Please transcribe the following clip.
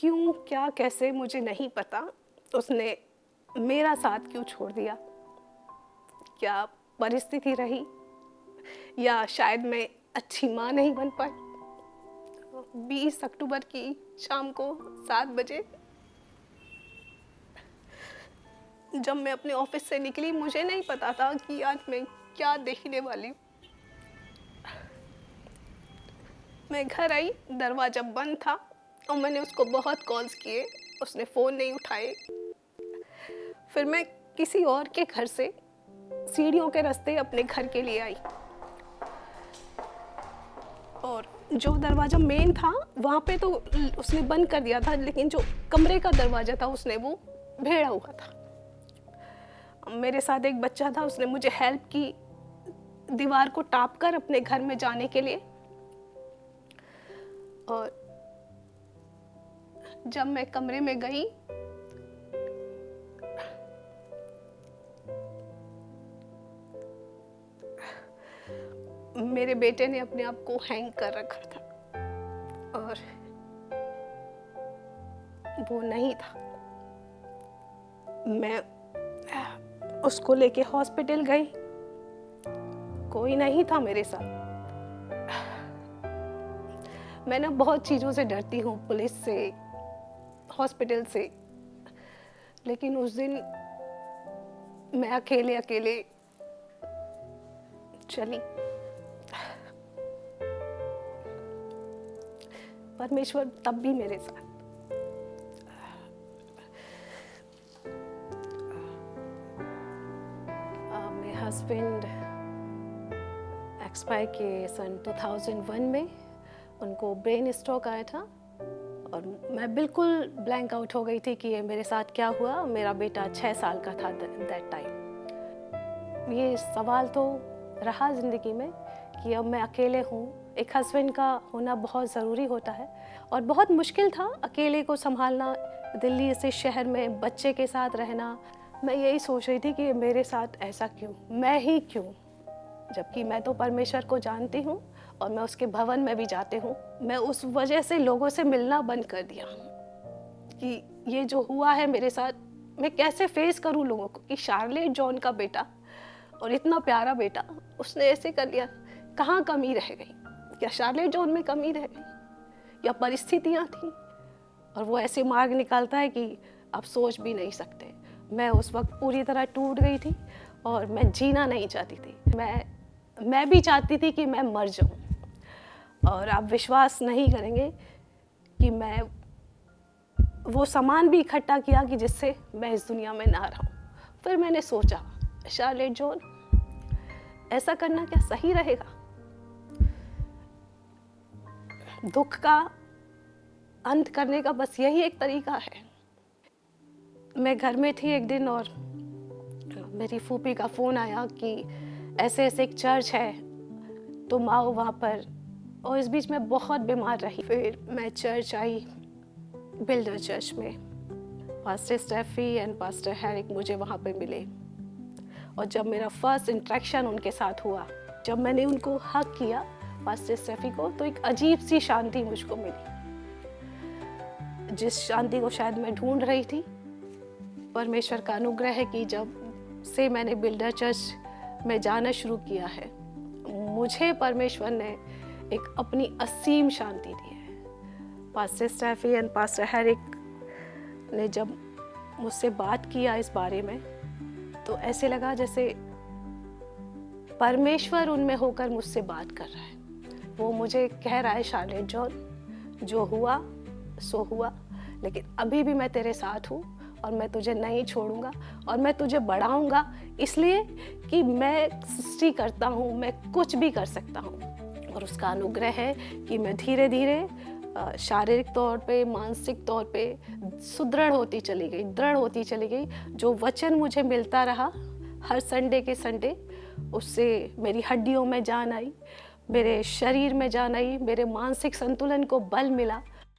क्यों, क्या, कैसे मुझे नहीं पता। उसने मेरा साथ क्यों छोड़ दिया? क्या परिस्थिति रही, या शायद मैं अच्छी माँ नहीं बन पाई। 20 अक्टूबर की शाम को 7 बजे जब मैं अपने ऑफिस से निकली, मुझे नहीं पता था कि आज मैं क्या देखने वाली हूँ। मैं घर आई, दरवाज़ा बंद था और मैंने उसको बहुत कॉल्स किए, उसने फ़ोन नहीं उठाए। फिर मैं किसी और के घर से सीढ़ियों के रास्ते अपने घर के लिए आई, और जो दरवाज़ा मेन था वहाँ पे तो उसने बंद कर दिया था, लेकिन जो कमरे का दरवाज़ा था उसने वो भेड़ा हुआ था। मेरे साथ एक बच्चा था, उसने मुझे हेल्प की दीवार को टाप कर अपने घर में जाने के लिए। और जब मैं कमरे में गई, मेरे बेटे ने अपने आप को हैंग कर रखा था और वो नहीं था। मैं उसको लेके हॉस्पिटल गई, कोई नहीं था मेरे साथ। मैं ना बहुत चीज़ों से डरती हूँ, पुलिस से, हॉस्पिटल से, लेकिन उस दिन मैं अकेले अकेले चली। परमेश्वर तब भी मेरे साथ। मेरे हस्बैंड एक्सपायर किए सन 2001 में। उनको ब्रेन स्ट्रोक आया था और मैं बिल्कुल ब्लैंक आउट हो गई थी कि ये मेरे साथ क्या हुआ। मेरा बेटा 6 साल का था दैट टाइम। ये सवाल तो रहा ज़िंदगी में कि अब मैं अकेले हूँ। एक हस्बैंड का होना बहुत ज़रूरी होता है और बहुत मुश्किल था अकेले को संभालना, दिल्ली से शहर में बच्चे के साथ रहना। मैं यही सोच रही थी कि मेरे साथ ऐसा क्यों, मैं ही क्यों, जबकि मैं तो परमेश्वर को जानती हूँ और मैं उसके भवन में भी जाती हूँ। मैं उस वजह से लोगों से मिलना बंद कर दिया कि ये जो हुआ है मेरे साथ, मैं कैसे फेस करूँ लोगों को कि शार्लेट जॉन का बेटा और इतना प्यारा बेटा उसने ऐसे कर लिया। कहाँ कमी रह गई? क्या शार्लेट जॉन में कमी रह गई, या परिस्थितियाँ थी? और वो ऐसे मार्ग निकालता है कि आप सोच भी नहीं सकते। मैं उस वक्त पूरी तरह टूट गई थी और मैं जीना नहीं चाहती थी। मैं भी चाहती थी कि मैं मर जाऊं। और आप विश्वास नहीं करेंगे कि मैं वो सामान भी इकट्ठा किया कि जिससे मैं इस दुनिया में ना रहूं। फिर मैंने सोचा, शार्लेट जॉन, ऐसा करना क्या सही रहेगा? दुख का अंत करने का बस यही एक तरीका है। मैं घर में थी एक दिन और मेरी फूफी का फ़ोन आया कि ऐसे ऐसे एक चर्च है, तुम आओ वहाँ पर। और इस बीच मैं बहुत बीमार रही। फिर मैं चर्च आई, बिल्डर चर्च में। Pastor Steffi and pastor Herrick मुझे वहाँ पर मिले और जब मेरा फर्स्ट इंटरेक्शन उनके साथ हुआ, जब मैंने उनको हग किया पास्टर स्टेफी को, तो एक अजीब सी शांति मुझको मिली, जिस शांति को शायद मैं ढूंढ रही थी। परमेश्वर का अनुग्रह है कि जब से मैंने बिल्डर चर्च में जाना शुरू किया है, मुझे परमेश्वर ने एक अपनी असीम शांति दी है। Pastor Steffi and pastor Herrick ने जब मुझसे बात किया इस बारे में, तो ऐसे लगा जैसे परमेश्वर उनमें होकर मुझसे बात कर रहा है। वो मुझे कह रहा है, शार्लेट जॉन, जो हुआ सो हुआ, लेकिन अभी भी मैं तेरे साथ हूँ और मैं तुझे नहीं छोड़ूंगा और मैं तुझे बढ़ाऊंगा, इसलिए कि मैं सृष्टि करता हूँ, मैं कुछ भी कर सकता हूँ। और उसका अनुग्रह है कि मैं धीरे धीरे शारीरिक तौर पे, मानसिक तौर पे सुदृढ़ होती चली गई, दृढ़ होती चली गई। जो वचन मुझे मिलता रहा हर संडे के संडे, उससे मेरी हड्डियों में जान आई, मेरे शरीर में जान आई, मेरे मानसिक संतुलन को बल मिला।